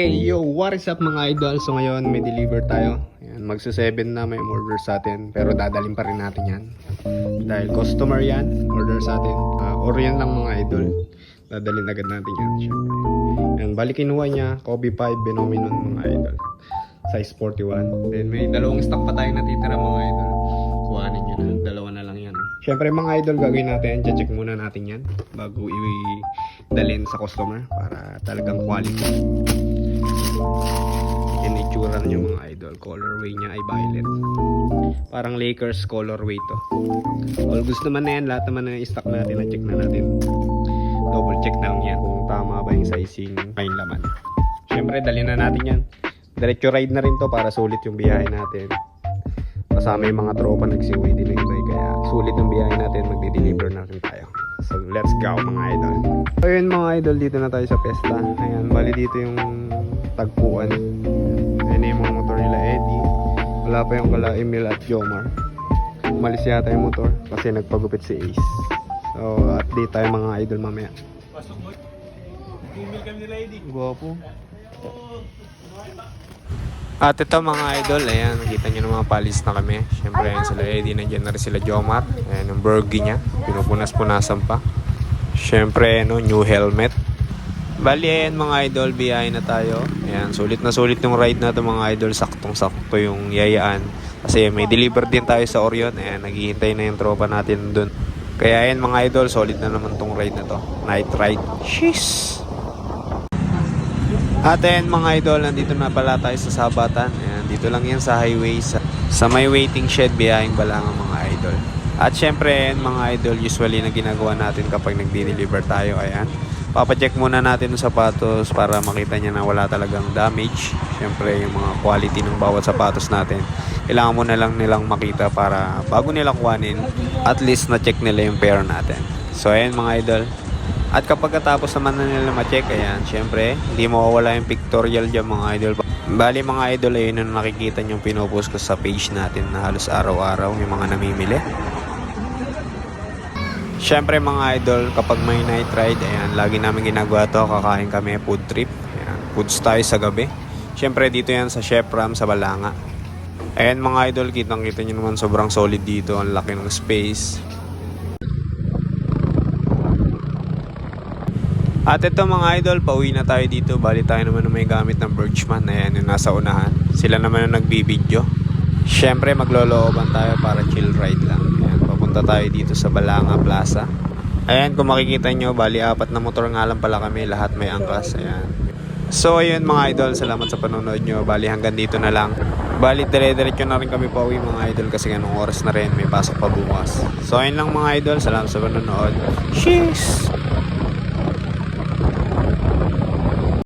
Hey yo, what is up mga idol? So ngayon may deliver tayo. Ayan, magsa-7 na may order sa atin. Pero dadalhin pa rin natin yan. Dahil customer yan, order sa atin. Or yan lang mga idol. Dadalhin agad natin yan. Syempre. Ayan, bali kinuha niya, Kobe 5 Phenomenon mga idol. Size 41. Then may dalawang stock pa tayo natitira mga idol. Kuhanin nyo na. Dalawa na lang yan. Syempre mga idol, gagawin natin. Check muna natin yan. Bago i-dalhin sa customer. Para talagang quality. Yan itsura niya mga idol. Colorway niya ay violet. Parang Lakers colorway to. All goods naman na yan. Lahat naman na stock natin. Na-check na natin. Double check na lang yan kung tama ba yung sizing yung laman. Siyempre dali na natin yan. Diretso ride na rin to para sulit yung biyahe natin. Kasama yung mga tropa nagsiuwi din ng ibay. Kaya sulit yung biyahe natin. Magde-deliver na rin tayo. So let's go mga idol. So yun mga idol, dito na tayo sa pesta. Ayan, bali dito yung tagpuan. Ayan yung mga motor nila Eddie. Wala pa yung kala Emil at Jomar. Umalis yata yung motor kasi nagpagupit si Ace. So update tayo mga idol mamaya. Pasok mo. Email kami nila Eddie. Guwapo. At ito mga idol, ayan, nakita nyo ng mga palis na kami. Siyempre ayan sila Eddie, nandiyan na rin sila Jomar. Ayan yung burgi niya, pinupunas-punasan pa. Siyempre no, new helmet. Bali ayan mga idol, biyahe na tayo. Ayan, sulit na sulit yung ride na ito mga idol. Saktong-sakto yung yayaan. Kasi may deliver din tayo sa Orion. Ayan, naghihintay na yung tropa natin dun. Kaya ayan mga idol, solid na naman tong ride na to. Night ride. Sheesh! At ayan mga idol, nandito na pala tayo sa Sabatan. Ayan, dito lang yan sa highway. Sa may waiting shed, biyaheng Balangang mga idol. At syempre ayan mga idol, usually na ginagawa natin kapag nagdi-deliver tayo. Ayan, papacheck muna natin yung sapatos para makita niya na wala talagang damage. Syempre yung mga quality ng bawat sapatos natin, kailangan muna lang nilang makita para bago nila kuhanin, at least na-check nila yung pair natin. So ayan mga idol. At kapag katapos naman na nila ma-check, ayan, syempre, hindi mawawala yung pictorial dyan mga idol. Bali mga idol, ayun yung nakikita nyo pinupost ko sa page natin na halos araw-araw yung mga namimili. Syempre mga idol, kapag may night ride, ayan, lagi namin ginagawa to, kakain kami, food trip. Ayan, foods tayo sa gabi. Syempre dito yan sa Chef Ram sa Balanga. Ayan mga idol, kitang-kita nyo naman sobrang solid dito, ang laki ng space. At ito mga idol, pauwi na tayo dito. Bali tayo naman na may gamit ng Birchman. Ayan yung nasa unahan. Sila naman yung nagbibideo. Syempre maglolooban tayo para chill ride lang. Ayan, papunta tayo dito sa Balanga Plaza. Ayan, kung makikita nyo, bali 4 na motor nga lang pala kami. Lahat may angkas. Ayan. So ayun mga idol, salamat sa panonood nyo. Bali hanggang dito na lang. Bali dire-diretso na rin kami pauwi mga idol kasi ganong oras na rin, may pasok pa bukas. So ayun lang mga idol, salamat sa panonood. Cheers!